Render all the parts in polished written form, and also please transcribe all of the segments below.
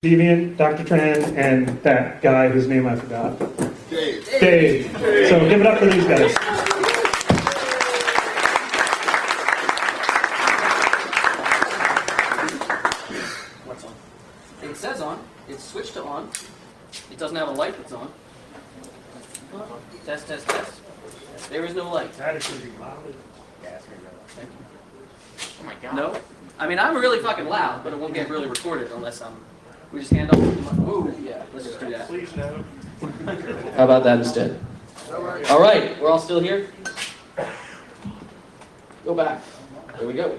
Deviant, Dr. Tran, and that guy whose name I forgot. Dave. So give it up for these guys. What's on? It says on. It's switched to on. It doesn't have a light that's on. Test, test, test. There is no light. That is going to be loud. Thank you. Oh my God. No? I mean, I'm really fucking loud, but it won't get really recorded unless we just hand off the mic. Ooh, yeah, let's just do that. Please no. How about that instead? All right, we're all still here? Go back. There we go.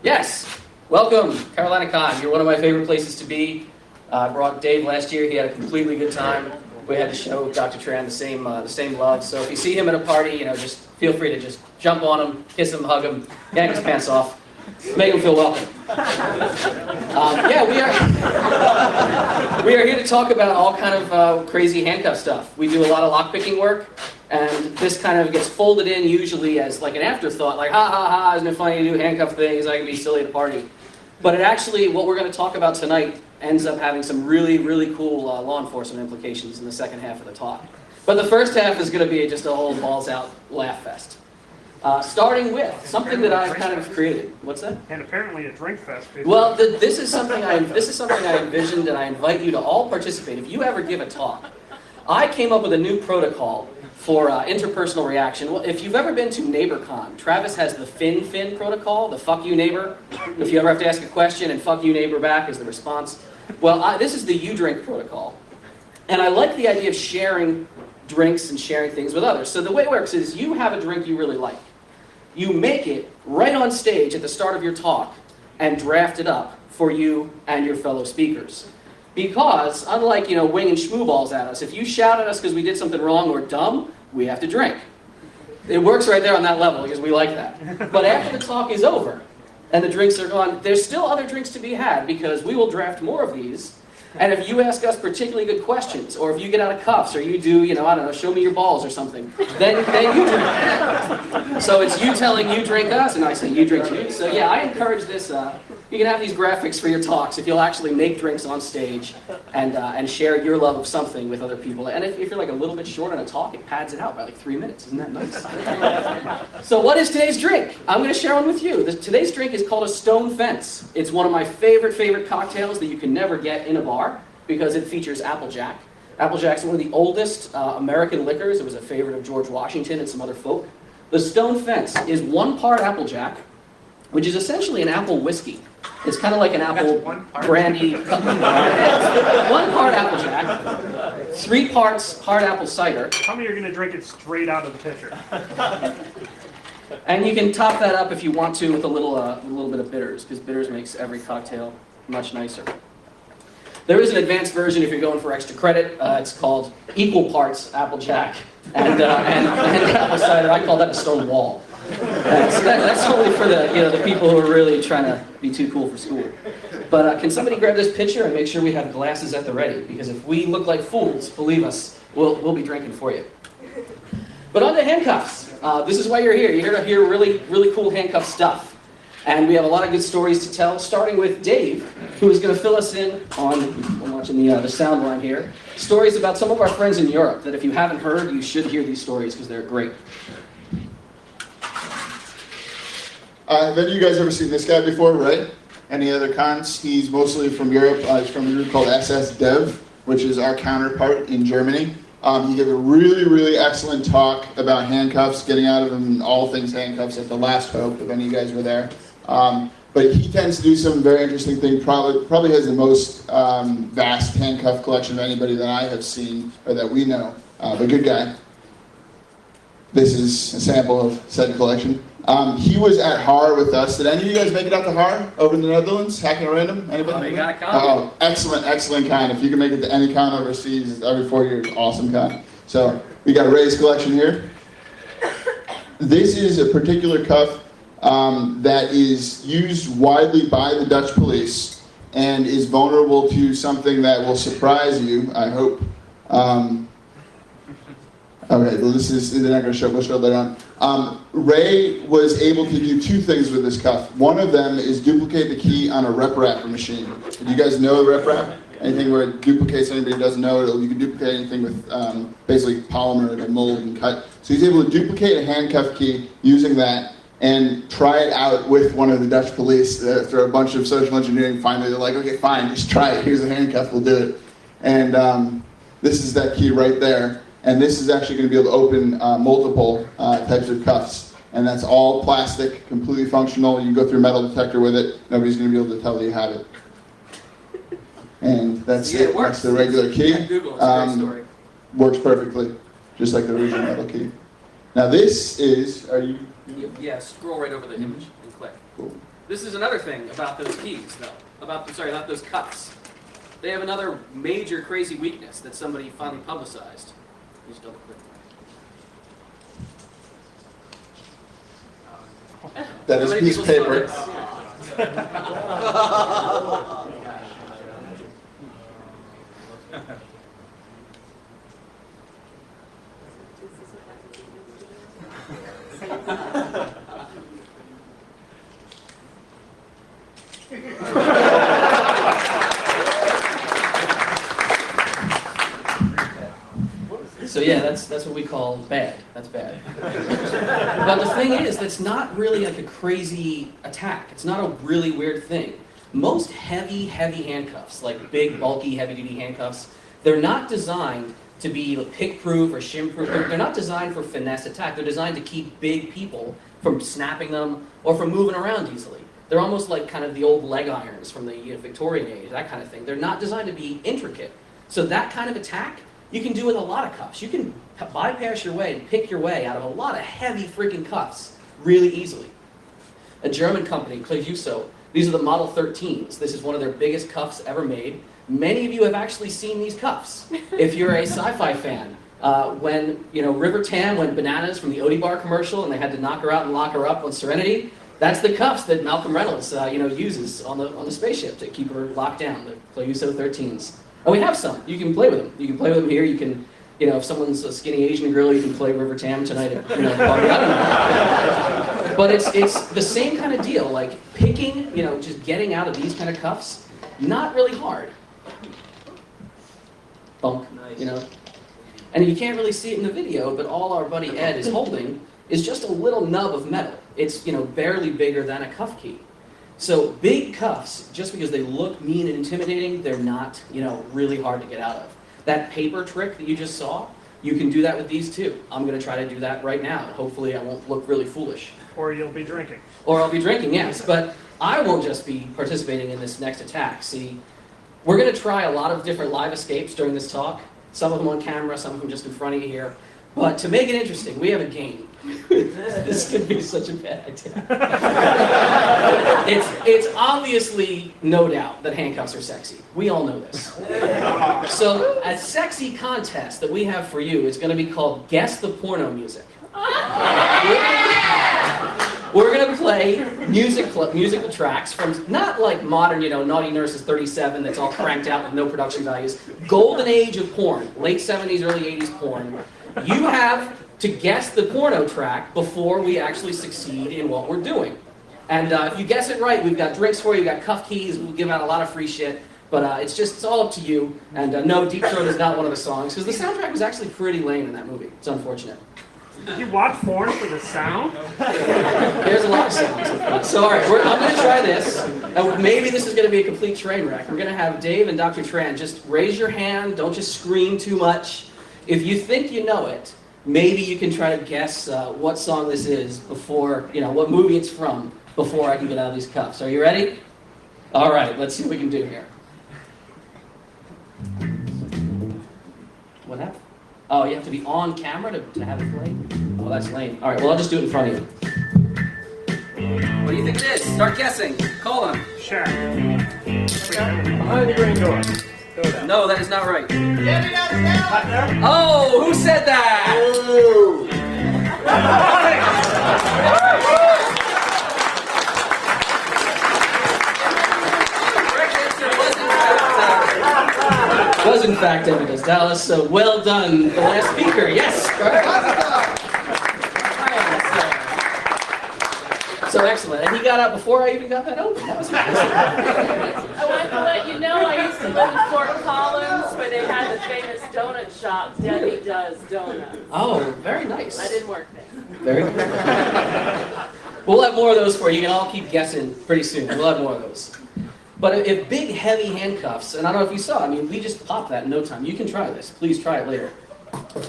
Yes, welcome, CarolinaCon. You're one of my favorite places to be. I brought Dave last year. He had a completely good time. We had to show Dr. Tran the same love. So if you see him at a party, just feel free to just jump on him, kiss him, hug him, yank his pants off. Make them feel welcome. We are here to talk about all kind of crazy handcuff stuff. We do a lot of lockpicking work, and this kind of gets folded in usually as like an afterthought, like ha ha ha, isn't it funny to do handcuff things? I can be silly at a party. But it actually, what we're going to talk about tonight ends up having some really, really cool law enforcement implications in the second half of the talk. But the first half is going to be just a whole balls out laugh fest. Starting with something that I've kind of created. What's that? And apparently a drink fest. Well, this is something I envisioned, and I invite you to all participate. If you ever give a talk, I came up with a new protocol for interpersonal reaction. Well, if you've ever been to NeighborCon, Travis has the fin protocol, the fuck you neighbor. If you ever have to ask a question and fuck you neighbor back is the response. Well, this is the you drink protocol, and I like the idea of sharing drinks and sharing things with others. So the way it works is you have a drink you really like. You make it right on stage at the start of your talk and draft it up for you and your fellow speakers. Because, unlike, winging schmooballs at us, if you shout at us because we did something wrong or dumb, we have to drink. It works right there on that level because we like that. But after the talk is over and the drinks are gone, there's still other drinks to be had because we will draft more of these. And if you ask us particularly good questions, or if you get out of cuffs, or you do, I don't know, show me your balls or something, then you drink. So it's you telling you drink us, and I say you drink you. So yeah, I encourage this. You can have these graphics for your talks if you'll actually make drinks on stage and share your love of something with other people. And if you're like a little bit short on a talk, it pads it out by like 3 minutes. Isn't that nice? So what is today's drink? I'm going to share one with you. Today's drink is called a Stone Fence. It's one of my favorite cocktails that you can never get in a bar because it features Applejack. Applejack's one of the oldest American liquors. It was a favorite of George Washington and some other folk. The Stone Fence is 1 part Applejack, which is essentially an apple whiskey. It's kind of like an apple brandy. 1 part Applejack, 3 parts hard apple cider. Tell me you're going to drink it straight out of the pitcher. And you can top that up if you want to with a little bit of bitters, because bitters makes every cocktail much nicer. There is an advanced version if you're going for extra credit. It's called equal parts Applejack and apple cider. I call that a stone wall. That's only for the people who are really trying to be too cool for school. But can somebody grab this pitcher and make sure we have glasses at the ready? Because if we look like fools, believe us, we'll be drinking for you. But on to handcuffs. This is why you're here. You're here to hear really cool handcuff stuff. And we have a lot of good stories to tell, starting with Dave, who is going to fill us in on, I'm watching the sound line here, stories about some of our friends in Europe that if you haven't heard, you should hear these stories because they're great. Have any of you guys ever seen this guy before, right? Any other cons? He's mostly from Europe. He's from a group called SS Dev, which is our counterpart in Germany. He gave a really excellent talk about handcuffs, getting out of them, all things handcuffs at the Last Hope, if any of you guys were there. But he tends to do some very interesting things, probably has the most vast handcuff collection of anybody that I have seen, or that we know. But good guy. This is a sample of said collection. He was at HAR with us. Did any of you guys make it out to HAR over in the Netherlands? Hacking a Random? Anybody? Oh, you got a con? Oh, excellent con. If you can make it to any con overseas, every 4 years, awesome con. So we got a Ray's collection here. This is a particular cuff that is used widely by the Dutch police and is vulnerable to something that will surprise you, I hope. Okay, well they're not going to show, we'll show later on. Ray was able to do 2 things with this cuff. One of them is duplicate the key on a rep wrapper machine. Do you guys know the rep wrap? anything where it duplicates anybody doesn't know. You can duplicate anything with basically polymer to mold and cut. So he's able to duplicate a handcuff key using that and try it out with one of the Dutch police. After a bunch of social engineering, finally they're like, okay, fine, just try it. Here's a handcuff, we'll do it. And this is that key right there. And this is actually going to be able to open multiple types of cuffs. And that's all plastic, completely functional. You can go through a metal detector with it. Nobody's going to be able to tell that you have it. And that's it. That's the regular key. Google, it's a great story. Works perfectly, just like the original metal key. Now this is, are you? Yeah, scroll right over the image and click. Cool. This is another thing about those keys, though. About those cuffs. They have another major crazy weakness that somebody finally publicized. Just double click. That is a piece of paper. So yeah, that's what we call bad. That's bad. But the thing is, that's not really like a crazy attack. It's not a really weird thing. Most heavy handcuffs, like big, bulky, heavy-duty handcuffs, they're not designed to be pick-proof or shim-proof. They're not designed for finesse attack. They're designed to keep big people from snapping them or from moving around easily. They're almost like kind of the old leg irons from the Victorian age, that kind of thing. They're not designed to be intricate. So that kind of attack, you can do with a lot of cuffs. You can bypass your way and pick your way out of a lot of heavy freaking cuffs really easily. A German company, Clavuso, these are the Model 13s. This is one of their biggest cuffs ever made. Many of you have actually seen these cuffs. If you're a sci-fi fan, when River Tam went bananas from the Odie Bar commercial and they had to knock her out and lock her up on Serenity, that's the cuffs that Malcolm Reynolds uses on the spaceship to keep her locked down, the Clavuso 13s. And we have some. You can play with them. You can play with them here. You can, if someone's a skinny Asian girl, you can play River Tam tonight at party. I don't know. But it's the same kind of deal. Like picking, just getting out of these kind of cuffs, not really hard. Bunk, And you can't really see it in the video, but all our buddy Ed is holding is just a little nub of metal. It's barely bigger than a cuff key. So big cuffs, just because they look mean and intimidating, they're not, really hard to get out of. That paper trick that you just saw, you can do that with these too. I'm going to try to do that right now, and hopefully I won't look really foolish. Or you'll be drinking. Or I'll be drinking, yes. But I won't just be participating in this next attack. See, we're going to try a lot of different live escapes during this talk. Some of them on camera, some of them just in front of you here. But to make it interesting, we have a game. This could be such a bad idea. It's obviously no doubt that handcuffs are sexy. We all know this. So a sexy contest that we have for you is going to be called Guess the Porno Music. We're going to play musical tracks from not like modern, Naughty Nurses 37 that's all cranked out with no production values. Golden age of porn, late 70s, early 80s porn. You have to guess the porno track before we actually succeed in what we're doing. And if you guess it right, we've got drinks for you, we've got cuff keys, we'll give out a lot of free shit. But it's all up to you. And no, Deep Throat is not one of the songs, because the soundtrack was actually pretty lame in that movie. It's unfortunate. You watch porn for the sound? There's a lot of sounds. So all right, I'm going to try this. And maybe this is going to be a complete train wreck. We're going to have Dave and Dr. Tran just raise your hand. Don't just scream too much. If you think you know it, maybe you can try to guess what song this is before, what movie it's from, before I can get out of these cuffs. Are you ready? All right, let's see what we can do here. What happened? Oh, you have to be on camera to have it play? Oh, that's lame. All right, well, I'll just do it in front of you. What do you think it is? Start guessing. Call them. Sure. Behind the green door. Go down. No, that is not right. Not there? Oh, who said that? Ooh. Was in fact Evidence Dallas, so well done, the last speaker, yes! So So excellent. And he got out before I even got that open. That was fantastic. I wanted to let you know I used to live in Fort Collins where they had the famous donut shop, Debbie Does Donuts. Oh, very nice. I didn't work there. Very good. We'll have more of those for you. You can all keep guessing pretty soon. We'll have more of those. But if big, heavy handcuffs, and I don't know if you saw, I mean, we just popped that in no time. You can try this. Please try it later.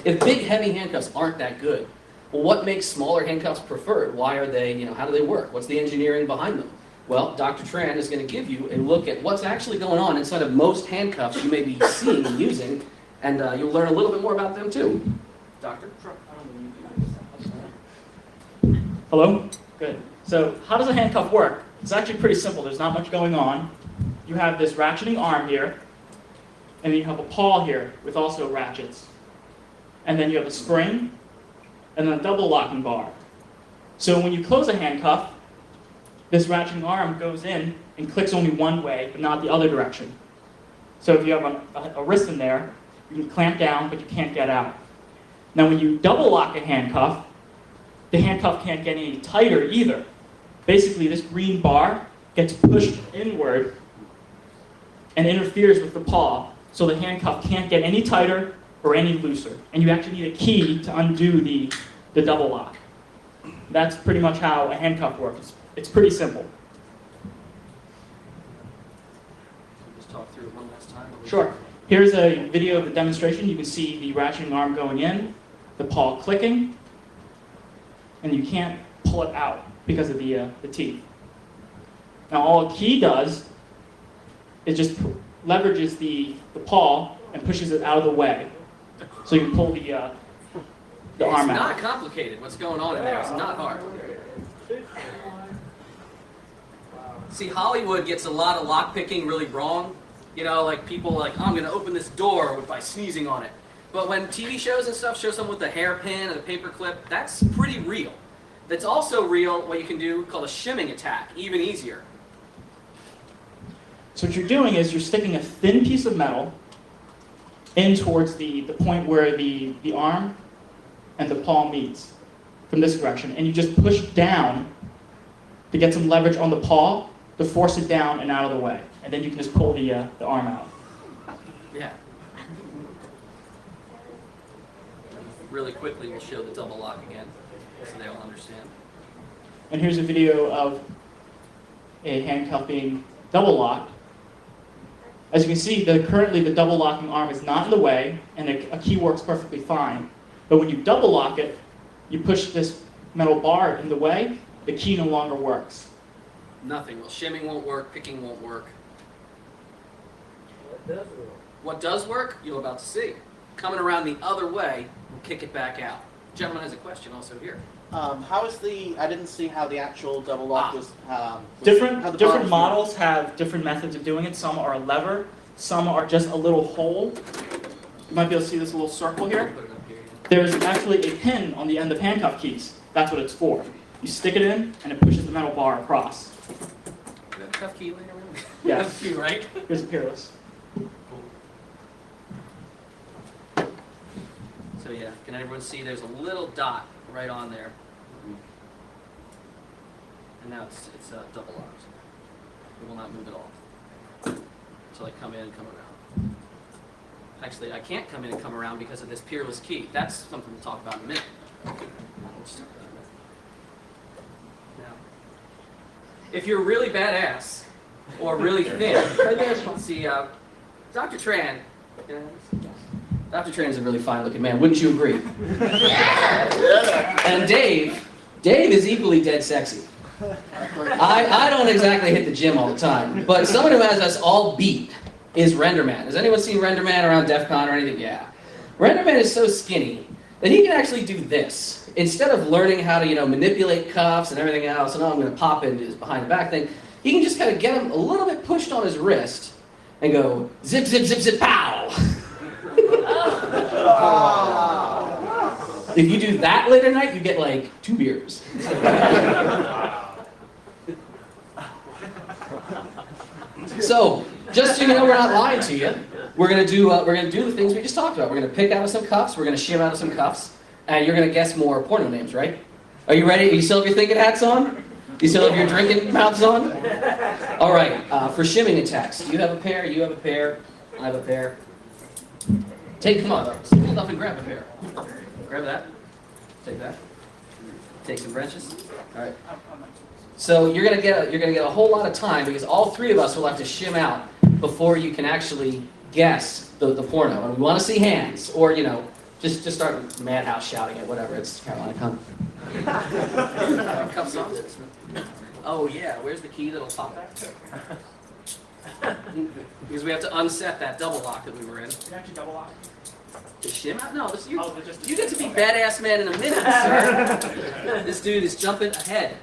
If big, heavy handcuffs aren't that good, well, what makes smaller handcuffs preferred? Why are they, how do they work? What's the engineering behind them? Well, Dr. Tran is going to give you a look at what's actually going on inside of most handcuffs you may be seeing and using, and you'll learn a little bit more about them too. Doctor? Hello? Good. So how does a handcuff work? It's actually pretty simple. There's not much going on. You have this ratcheting arm here, and then you have a paw here with also ratchets. And then you have a spring, and then a double locking bar. So when you close a handcuff, this ratcheting arm goes in and clicks only one way, but not the other direction. So if you have a wrist in there, you can clamp down, but you can't get out. Now when you double lock a handcuff, the handcuff can't get any tighter either. Basically, this green bar gets pushed inward and interferes with the paw, so the handcuff can't get any tighter or any looser. And you actually need a key to undo the double lock. That's pretty much how a handcuff works. It's pretty simple. Just talk through it one last time. Sure. Here's a video of the demonstration. You can see the ratcheting arm going in, the paw clicking, and you can't pull it out because of the teeth. Now all a key does is just leverages the paw and pushes it out of the way. So you can pull the arm It's not out. complicated. What's going on in there? It's not hard. See, Hollywood gets a lot of lockpicking really wrong. Like people like, oh, I'm going to open this door by sneezing on it. But when TV shows and stuff show someone with a hairpin and a paper clip, that's pretty real. That's also real, what you can do called a shimming attack, even easier. So what you're doing is you're sticking a thin piece of metal in towards the point where the arm and the paw meets from this direction, and you just push down to get some leverage on the paw to force it down and out of the way. And then you can just pull the arm out. Yeah. Really quickly, we'll show the double lock again, so they all understand. And here's a video of a handcuff being double locked. As you can see, currently the double locking arm is not in the way, and a key works perfectly fine. But when you double lock it, you push this metal bar in the way, the key no longer works. Nothing. Well, shimming won't work, picking won't work. What does work, you're about to see. Coming around the other way, we'll kick it back out. Gentleman has a question also here. How is I didn't see how the actual double lock was. how the Different bars models have different methods of doing it. Some are a lever, some are just a little hole. You might be able to see this little circle here. Put it up here. There's actually a pin on the end of handcuff keys. That's what it's for. You stick it in, and it pushes the metal bar across. You have a cuff key laying around? Yes. Cuff key, right? Here's a Peerless. So yeah, can everyone see there's a little dot right on there? And now it's double locked. It will not move at all. So I come in and come around. Actually, I can't come in and come around because of this Peerless key. That's something we'll talk about in a minute. Now, if you're really badass or really thin, see, Dr. Tran, Dr. Tran is a really fine-looking man. Wouldn't you agree? And Dave is equally dead sexy. I don't exactly hit the gym all the time, but someone who has us all beat is Renderman. Has anyone seen Renderman around DEF CON or anything? Yeah. Renderman is so skinny that he can actually do this. Instead of learning how to, manipulate cuffs and everything else, and I'm going to pop into his behind the back thing, he can just kind of get him a little bit pushed on his wrist and go zip, zip, zip, zip, pow. If you do that late at night, you get like 2 beers. So, just so you know, we're not lying to you. We're gonna do the things we just talked about. We're gonna pick out of some cuffs. We're gonna shim out of some cuffs, and you're gonna guess more porno names, right? Are you ready? You still have your thinking hats on? You still have your drinking mouths on? All right, for shimming attacks, do you have a pair? You have a pair? I have a pair. Come on, hold up and grab a pair. Grab that. Take that. Take some wrenches. All right. So you're gonna get a whole lot of time because all three of us will have to shim out before you can actually guess the porno. And we want to see hands, or just start madhouse shouting it, whatever. It's CarolinaCon. Cuffs on. Oh yeah, where's the key that'll pop that? Because we have to unset that double lock that we were in. You can actually double lock. The shim out? No, you get to be badass man in a minute, sir. This dude is jumping ahead.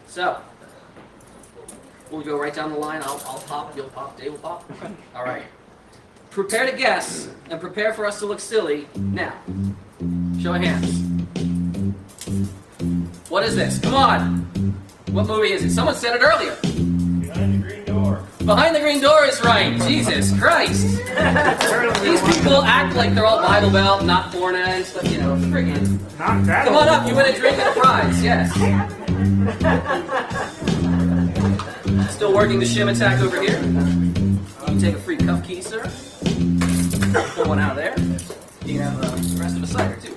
So, we'll go right down the line. I'll pop, you'll pop, Dave will pop. All right. Prepare to guess and prepare for us to look silly. Now, show of hands. What is this? Come on. What movie is it? Someone said it earlier. Behind the green door. Behind the Green Door is right. Jesus Christ. These people act like they're all Bible Belt, not porn and stuff, friggin'. Not that. Come on up, you win a drink and a prize, yes. Still working the shim attack over here. You can take a free cuff key, sir. Pull one out of there. You can have the rest of a cider, too.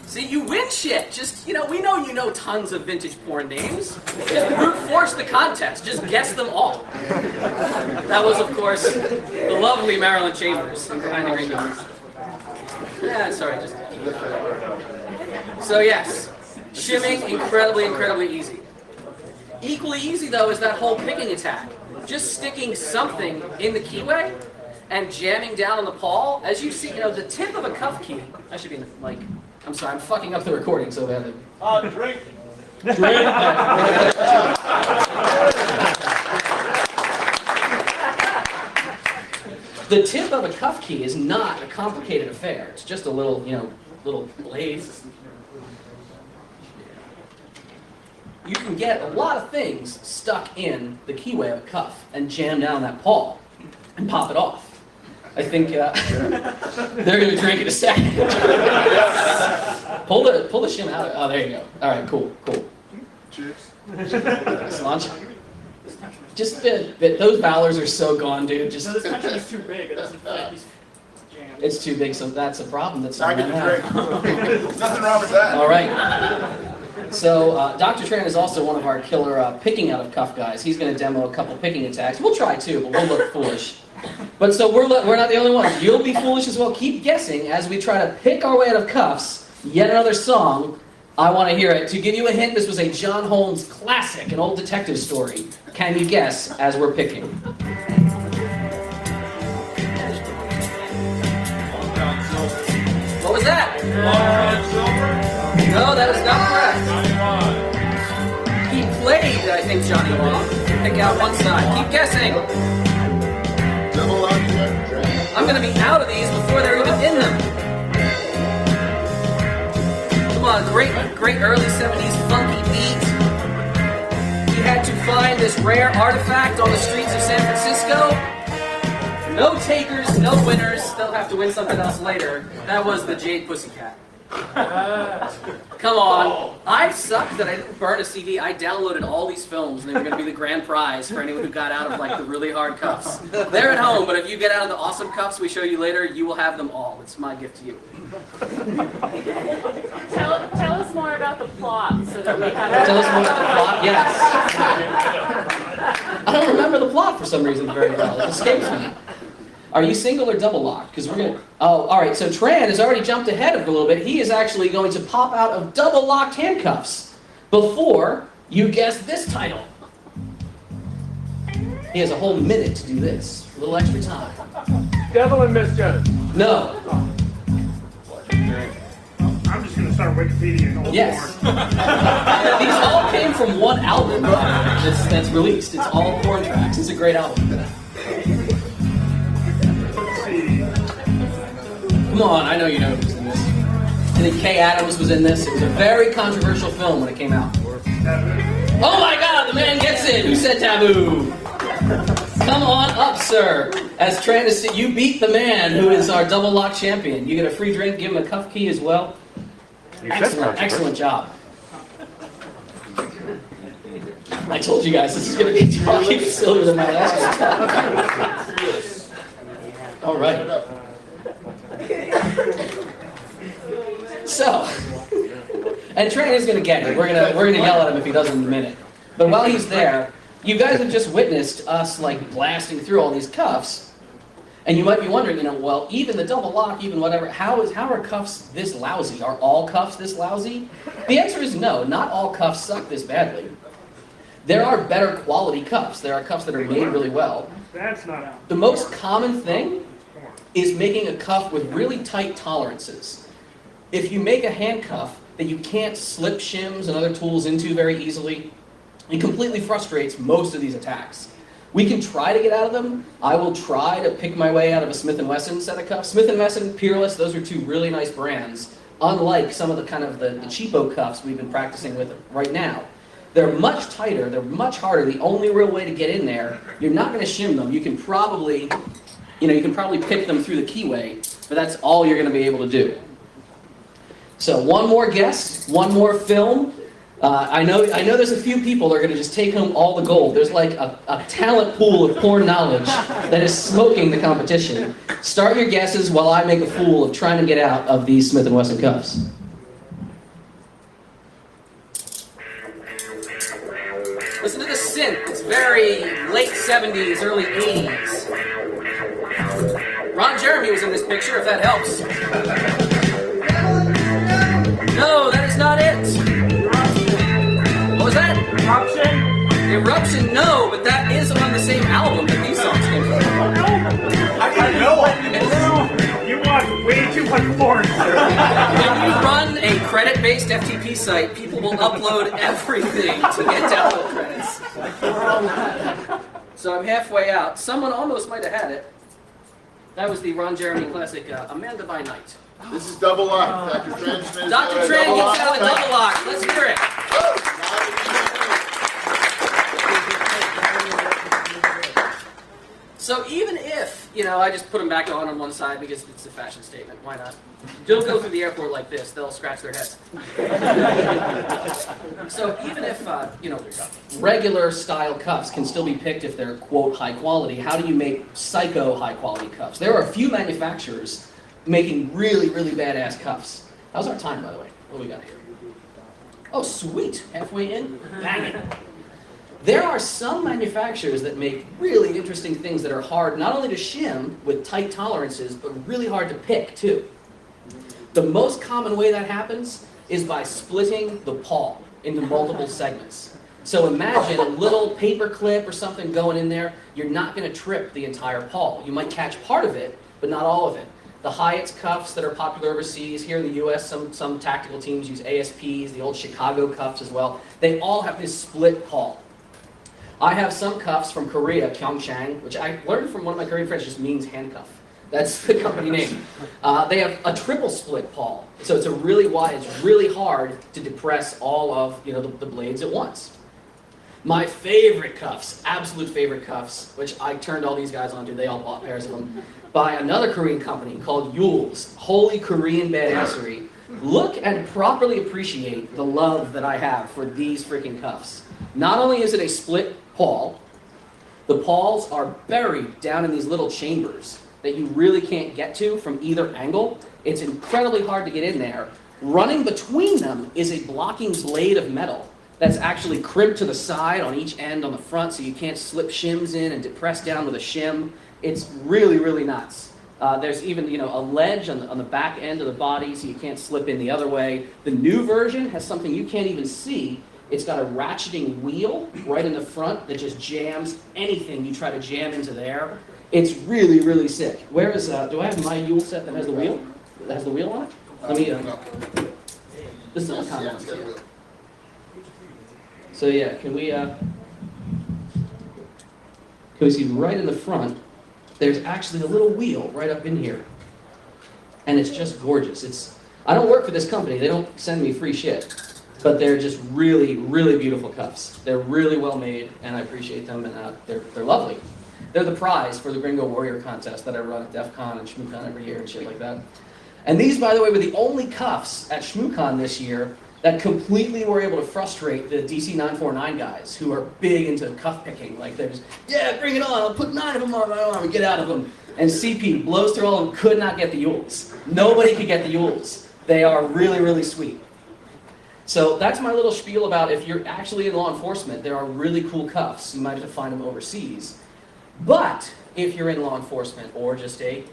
See, you win shit. Just, we know you know tons of vintage porn names. Just brute force the contest. Just guess them all. That was, of course, the lovely Marilyn Chambers behind the green door. Yeah, sorry. So, yes, shimming, incredibly, incredibly easy. Equally easy, though, is that whole picking attack. Just sticking something in the keyway and jamming down on the pawl. As you see, the tip of a cuff key. I should be in the mic. I'm sorry, I'm fucking up the recording so badly. Drink. The tip of a cuff key is not a complicated affair. It's just a little, little blade. You can get a lot of things stuck in the keyway of a cuff and jam down that pawl and pop it off. I think they're going to drink in a second. Pull the shim out. Oh, there you go. All right, cool. Cheers. Let's launch. Just those Valors are so gone, dude. No, this country is too big. It doesn't fit. He's jammed. It's too big, so that's a problem. That's I get to drink. Nothing wrong with that. All right. So Dr. Tran is also one of our killer picking out of cuff guys. He's going to demo a couple picking attacks. We'll try too, but we'll look foolish. But so we're not the only ones. You'll be foolish as well. Keep guessing as we try to pick our way out of cuffs. Yet another song. I want to hear it. To give you a hint, this was a John Holmes classic, an old detective story. Can you guess as we're picking? What was that? No, that is not correct. He played, I think, Johnny Law. Pick out one side. Keep guessing. Double lock. I'm going to be out of these before they're even in them. Come on, great early 70s funky beat. He had to find this rare artifact on the streets of San Francisco. No takers, no winners. They'll have to win something else later. That was the Jade Pussycat. Come on. I sucked that I didn't burn a CD. I downloaded all these films, and they were going to be the grand prize for anyone who got out of the really hard cuffs. They're at home, but if you get out of the awesome cuffs we show you later, you will have them all. It's my gift to you. Tell us more about the plot so that we have. Tell us more about the plot? Yes. I don't remember the plot for some reason very well. It escapes me. Are you single or double locked? Because we're going to... Oh, all right. So Tran has already jumped ahead of a little bit. He is actually going to pop out of double locked handcuffs before you guess this title. He has a whole minute to do this. A little extra time. Devil and Mischief. No. I'm just going to start Wikipedia and Yes. These all came from one album that's released. It's all porn tracks. It's a great album. Come on, I know you know who's in this. I think Kay Adams was in this. It was a very controversial film when it came out. Oh my God, the man gets it. Who said taboo? Come on up, sir. As trying to see, you beat the man who is our double lock champion. You get a free drink, give him a cuff key as well. Excellent job. I told you guys this is going to be talking sillier than my last one. All right. So, and Trent is going to get it. We're going to yell at him if he doesn't in a minute. But while he's there, you guys have just witnessed us like blasting through all these cuffs, and you might be wondering, well, even the double lock, even whatever, how are cuffs this lousy? Are all cuffs this lousy? The answer is no. Not all cuffs suck this badly. There are better quality cuffs. There are cuffs that are made really well. The most common thing is making a cuff with really tight tolerances. If you make a handcuff that you can't slip shims and other tools into very easily, it completely frustrates most of these attacks. We can try to get out of them. I will try to pick my way out of a Smith & Wesson set of cuffs. Smith & Wesson, Peerless, those are two really nice brands, unlike some of the kind of the cheapo cuffs we've been practicing with right now. They're much tighter, they're much harder. The only real way to get in there, you're not going to shim them. You can probably pick them through the keyway, but that's all you're going to be able to do. So one more guess, one more film. I know there's a few people that are going to just take home all the gold. There's like a talent pool of porn knowledge that is smoking the competition. Start your guesses while I make a fool of trying to get out of these Smith & Wesson cuffs. Listen to the synth. It's very late 70s, early 80s. Ron Jeremy was in this picture, if that helps. No, that is not it. What was that? Eruption, no, but that is on the same album that these songs came from. I know it. You watch way too much porn. When you run a credit-based FTP site, people will upload everything to get download credits. So I'm halfway out. Someone almost might have had it. That was the Ron Jeremy classic, Amanda by Night. This is double lock. Dr. Tran Dr. Tran gets out of double lock. Let's hear it. So even if, I just put them back on one side because it's a fashion statement, why not? Don't go through the airport like this, they'll scratch their heads. So even if, regular style cuffs can still be picked if they're, quote, high quality, how do you make psycho high quality cuffs? There are a few manufacturers making really, really badass cuffs. How's our time, by the way? What do we got here? Oh, sweet. Halfway in? Bang it. There are some manufacturers that make really interesting things that are hard not only to shim with tight tolerances, but really hard to pick, too. The most common way that happens is by splitting the pawl into multiple segments. So imagine a little paper clip or something going in there. You're not going to trip the entire pawl. You might catch part of it, but not all of it. The Hyatt's cuffs that are popular overseas, here in the US, some tactical teams use ASPs, the old Chicago cuffs as well. They all have this split pawl. I have some cuffs from Korea, Pyeongchang, which I learned from one of my Korean friends, just means handcuff. That's the company name. They have a triple split pawl. So it's really wide, it's really hard to depress all of the blades at once. My favorite cuffs, absolute favorite cuffs, which I turned all these guys onto, they all bought pairs of them, by another Korean company called TOOOL's. Holy Korean badassery. Look and properly appreciate the love that I have for these freaking cuffs. Not only is it a split pawl, the pawls are buried down in these little chambers that you really can't get to from either angle. It's incredibly hard to get in there. Running between them is a blocking blade of metal that's actually crimped to the side on each end on the front so you can't slip shims in and depress down with a shim. It's really, really nuts. There's even a ledge on the back end of the body so you can't slip in the other way. The new version has something you can't even see. It's got a ratcheting wheel right in the front that just jams anything you try to jam into there. It's really, really sick. Where is, do I have my UL set that has the wheel? That has the wheel on it? Let me, the silicone one's here. So yeah, can we see right in the front, there's actually a little wheel right up in here. And it's just gorgeous. I don't work for this company, they don't send me free shit. But they're just really, really beautiful cuffs. They're really well made, and I appreciate them, and they're lovely. They're the prize for the Gringo Warrior contest that I run at DEF CON and ShmooCon every year and shit like that. And these, by the way, were the only cuffs at ShmooCon this year that completely were able to frustrate the DC 949 guys who are big into cuff picking. Like there's, yeah, bring it on, I'll put 9 of them on my arm and get out of them. And CP blows through all of them, could not get the ULs. Nobody could get the ULs. They are really, really sweet. So that's my little spiel about if you're actually in law enforcement, there are really cool cuffs. You might have to find them overseas. But if you're in law enforcement or just a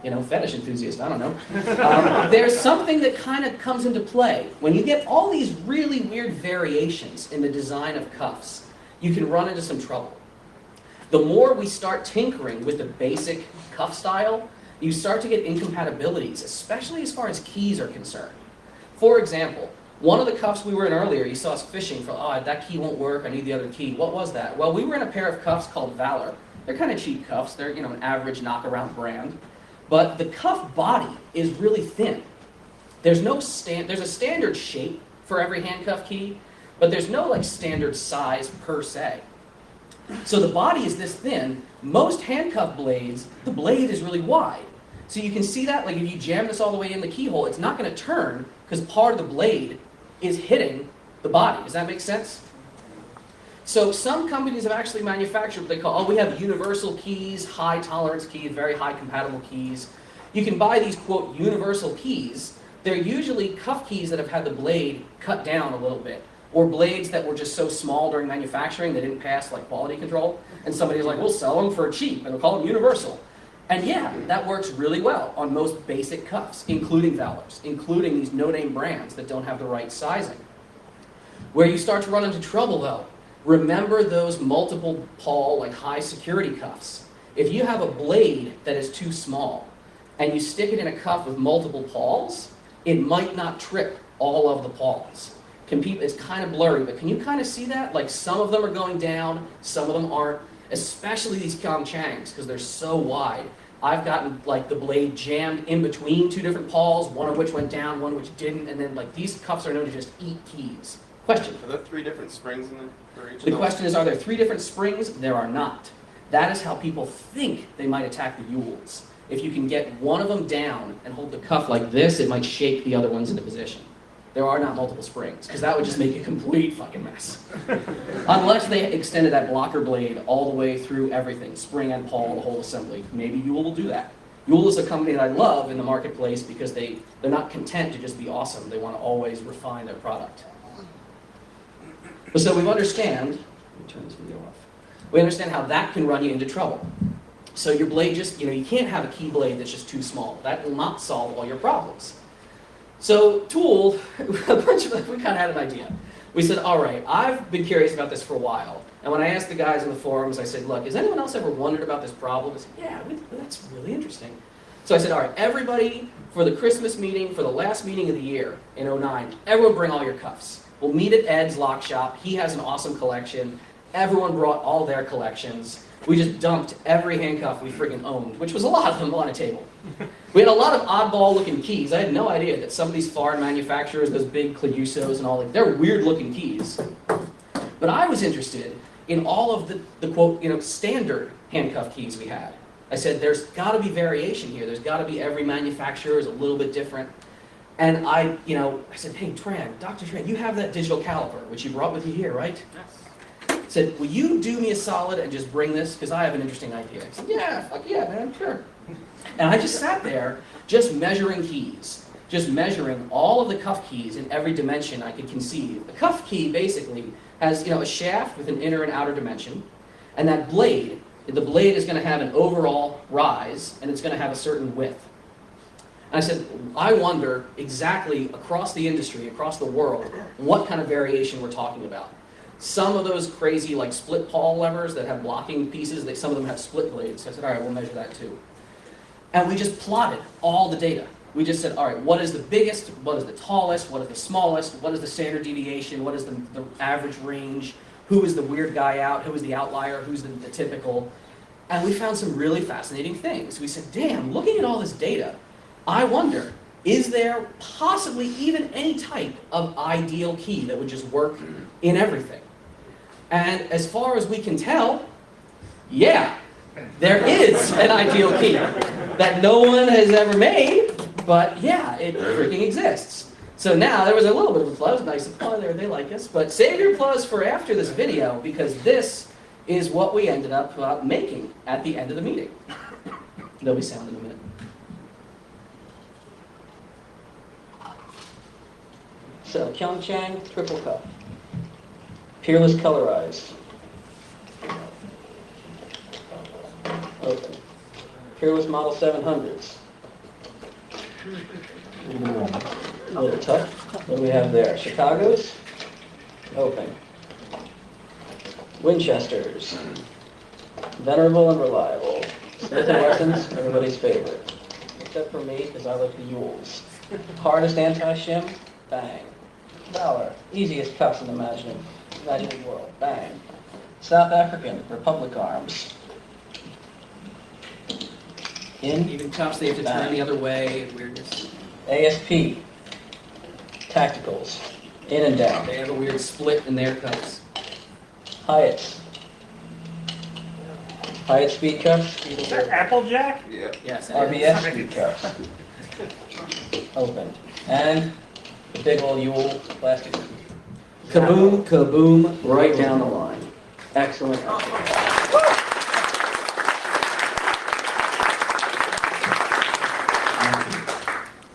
fetish enthusiast, I don't know. There's something that kind of comes into play. When you get all these really weird variations in the design of cuffs, you can run into some trouble. The more we start tinkering with the basic cuff style, you start to get incompatibilities, especially as far as keys are concerned. For example, one of the cuffs we were in earlier, you saw us fishing for, that key won't work, I need the other key. What was that? Well, we were in a pair of cuffs called Valor. They're kind of cheap cuffs. They're an average knockaround brand. But the cuff body is really thin. There's a standard shape for every handcuff key, but there's no like standard size per se. So the body is this thin. Most handcuff blades, the blade is really wide. So you can see that, like if you jam this all the way in the keyhole, it's not going to turn because part of the blade is hitting the body. Does that make sense? So some companies have actually manufactured what they call, we have universal keys, high tolerance keys, very high compatible keys. You can buy these, quote, universal keys. They're usually cuff keys that have had the blade cut down a little bit, or blades that were just so small during manufacturing they didn't pass like quality control, and somebody's like, we'll sell them for cheap, and we'll call them universal. And yeah, that works really well on most basic cuffs, including Valors, including these no-name brands that don't have the right sizing. Where you start to run into trouble though, remember those multiple pawl, like high security cuffs. If you have a blade that is too small and you stick it in a cuff with multiple pawls, it might not trip all of the pawls. It's kind of blurry, but can you kind of see that? Like some of them are going down, some of them aren't, especially these Kong-Changs because they're so wide. I've gotten like the blade jammed in between two different pawls, one of which went down, one which didn't, and then like these cuffs are known to just eat keys. Question? Are there 3 different springs in there for each of The those? question is, are there 3 different springs? There are not. That is how people think they might attack the ULs. If you can get one of them down and hold the cuff like this, it might shake the other ones into position. There are not multiple springs, because that would just make a complete fucking mess. Unless they extended that blocker blade all the way through everything, spring and pawl, the whole assembly. Maybe UL will do that. UL is a company that I love in the marketplace because they're not content to just be awesome. They want to always refine their product. So we understand, let me turn this video off. We understand how that can run you into trouble. So your blade just, you can't have a key blade that's just too small. That will not solve all your problems. So TOOOL, we kind of had an idea. We said, all right, I've been curious about this for a while. And when I asked the guys in the forums, I said, look, has anyone else ever wondered about this problem? They said, yeah, that's really interesting. So I said, all right, everybody, for the Christmas meeting, for the last meeting of the year in 2009, everyone bring all your cuffs. We'll meet at Ed's lock shop. He has an awesome collection. Everyone brought all their collections. We just dumped every handcuff we freaking owned, which was a lot of them on a table. We had a lot of oddball-looking keys. I had no idea that some of these foreign manufacturers, those big Clayusos and all, they're weird-looking keys. But I was interested in all of the quote, standard handcuff keys we had. I said, there's got to be variation here. There's got to be every manufacturer is a little bit different. And I said, hey, Dr. Tran, you have that digital caliper, which you brought with you here, right? Yes. I said, will you do me a solid and just bring this? Because I have an interesting idea. I said, yeah, fuck yeah, man, sure. And I just sat there, just measuring keys, just measuring all of the cuff keys in every dimension I could conceive. The cuff key basically has, a shaft with an inner and outer dimension, and that blade, the blade is going to have an overall rise, and it's going to have a certain width. And I said, I wonder exactly across the industry, across the world, what kind of variation we're talking about. Some of those crazy like split pawl levers that have blocking pieces, some of them have split blades. So I said, all right, we'll measure that too. And we just plotted all the data. We just said, all right, what is the biggest, what is the tallest, what is the smallest, what is the standard deviation, what is the average range, who is the weird guy out, who is the outlier, who's the typical. And we found some really fascinating things. We said, damn, looking at all this data, I wonder is there possibly even any type of ideal key that would just work in everything? And as far as we can tell, yeah, there is an ideal key that no one has ever made, but yeah, it freaking exists. So now, there was a little bit of applause, nice applause there, they like us, but save your applause for after this video, because this is what we ended up making at the end of the meeting. There'll be sound in a minute. So, Pyeongchang Triple Cup. Peerless Colorized. Open. Peerless Model 700s. A little tough. What do we have there? Chicago's. Open. Winchesters. Venerable and reliable. Smith & Wesson's, everybody's favorite. Except for me, because I like the Yules. Hardest anti-shim. Bang. Valor. Easiest cuffs in the imagining world. Bang. South African. Republic Arms. In. Even cuffs they have to turn the other way. Weirdness. ASP. Tacticals. In and down. They have a weird split in their cuffs. Hyatt's. Hyatt speed cuffs. Is that Applejack? Yeah. Yes. RBS speed cuffs. Open. And the big old Yule plastic. Kaboom, kaboom, right down the line. Excellent.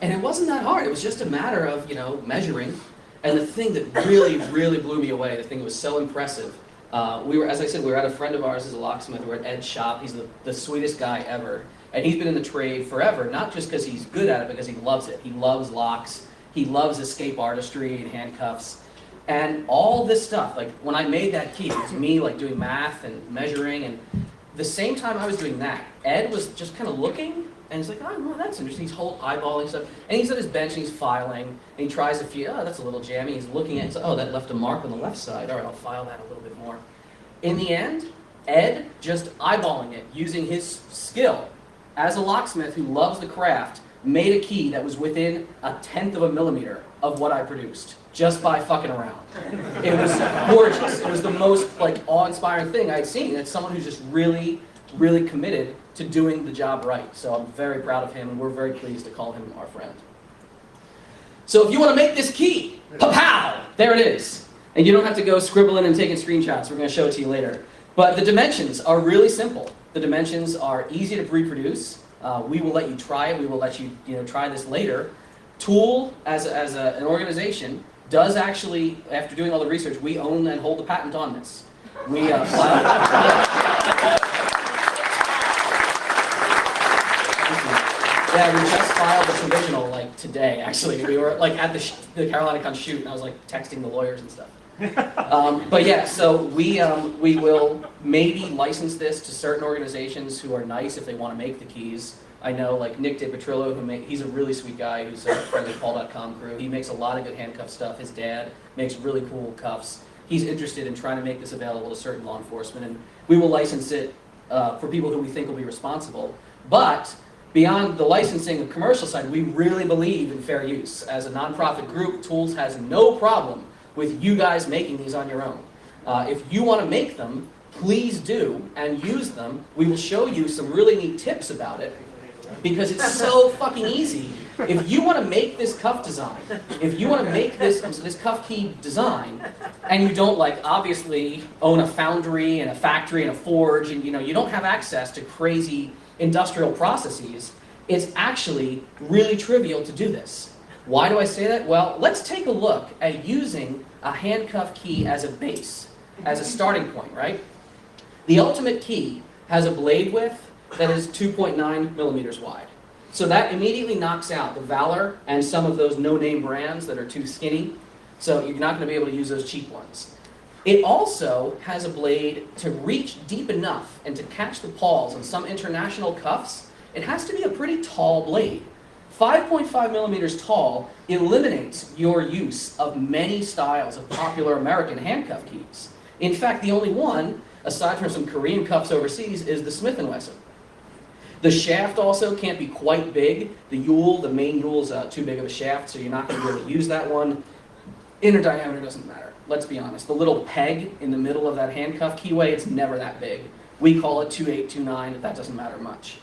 And it wasn't that hard. It was just a matter of, measuring. And the thing that really, really blew me away, the thing that was so impressive, as I said, we were at a friend of ours who's a locksmith. We were at Ed's shop. He's the sweetest guy ever. And he's been in the trade forever, not just because he's good at it, because he loves it. He loves locks. He loves escape artistry and handcuffs. And all this stuff, like when I made that key, it was me doing math and measuring. And the same time I was doing that, Ed was just kind of looking. And he's like, oh, well, that's interesting. He's eyeballing stuff. And he's at his bench and he's filing. And he tries to feel, oh, that's a little jammy. He's looking at it. Oh, that left a mark on the left side. All right, I'll file that a little bit more. In the end, Ed just eyeballing it, using his skill as a locksmith who loves the craft, made a key that was within 1/10 of a millimeter of what I produced, just by fucking around. It was gorgeous. It was the most awe-inspiring thing I'd seen. It's someone who's just really, really committed to doing the job right. So I'm very proud of him, and we're very pleased to call him our friend. So if you want to make this key, pa-pow, there it is. And you don't have to go scribbling and taking screenshots. We're going to show it to you later. But the dimensions are really simple. The dimensions are easy to reproduce. We will let you try it. We will let you, try this later. TOOOL, as an organization, does actually, after doing all the research, we own and hold the patent on this. We Yeah, we just filed the provisional today. Actually, we were at the CarolinaCon shoot, and I was texting the lawyers and stuff. But yeah, so we will maybe license this to certain organizations who are nice if they want to make the keys. I know Nick DePetrillo, he's a really sweet guy who's a friend of the Paul.com crew. He makes a lot of good handcuff stuff. His dad makes really cool cuffs. He's interested in trying to make this available to certain law enforcement, and we will license it for people who we think will be responsible. But beyond the licensing and commercial side, we really believe in fair use. As a nonprofit group, TOOOL has no problem with you guys making these on your own. If you want to make them, please do and use them. We will show you some really neat tips about it because it's so fucking easy. If you want to make this cuff design, if you want to make this cuff key design, and you don't obviously own a foundry and a factory and a forge, and you don't have access to crazy industrial processes, it's actually really trivial to do this. Why do I say that? Well, let's take a look at using a handcuff key as a base, as a starting point, right? The ultimate key has a blade width that is 2.9 millimeters wide. So that immediately knocks out the Valor and some of those no-name brands that are too skinny. So you're not going to be able to use those cheap ones. It also has a blade to reach deep enough and to catch the pawls on some international cuffs. It has to be a pretty tall blade. 5.5 millimeters tall eliminates your use of many styles of popular American handcuff keys. In fact, the only one, aside from some Korean cuffs overseas, is the Smith & Wesson. The shaft also can't be quite big. The main Yule is too big of a shaft, so you're not going to be able to use that one. Inner diameter doesn't matter. Let's be honest. The little peg in the middle of that handcuff keyway, it's never that big. We call it 2829. That doesn't matter much.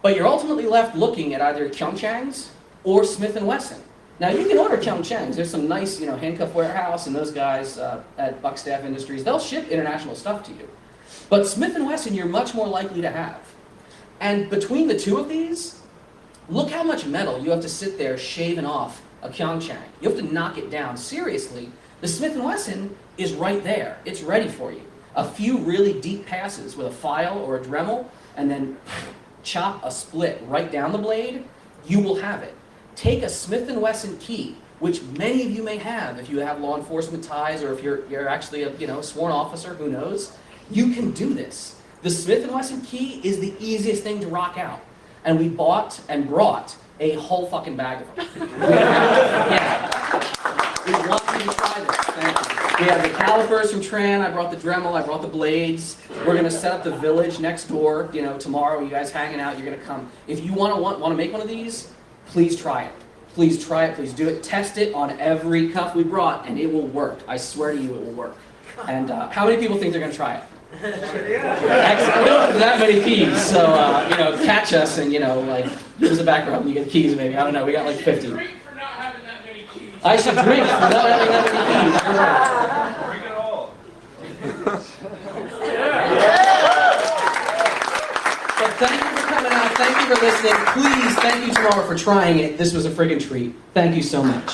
But you're ultimately left looking at either Kyungchang's or Smith & Wesson. Now you can order Kyungchang's. There's some nice, handcuff warehouse, and those guys at Buckstaff Industries, they'll ship international stuff to you. But Smith & Wesson, you're much more likely to have. And between the two of these, look how much metal you have to sit there shaving off a Kyungchang. You have to knock it down. Seriously, the Smith & Wesson is right there. It's ready for you. A few really deep passes with a file or a Dremel, and then chop a split right down the blade, you will have it. Take a Smith & Wesson key, which many of you may have if you have law enforcement ties or if you're actually a sworn officer, who knows. You can do this. The Smith & Wesson key is the easiest thing to rock out. And we bought and brought a whole fucking bag of them. We want you to try this. Thank you. We have the calipers from Tran. I brought the Dremel. I brought the blades. We're going to set up the village next door. Tomorrow, you guys hanging out, you're going to come. If you want to make one of these, please try it. Please try it. Please do it. Test it on every cuff we brought, and it will work. I swear to you, it will work. And how many people think they're going to try it? Excellent. We don't have that many keys, so catch us and give us a background and you get keys maybe. I don't know. We got like 50. Drink for not having that many keys. I should drink for not having that many keys. Bring it all. So thank you for coming out. Thank you for listening. Please, thank you tomorrow for trying it. This was a friggin' treat. Thank you so much.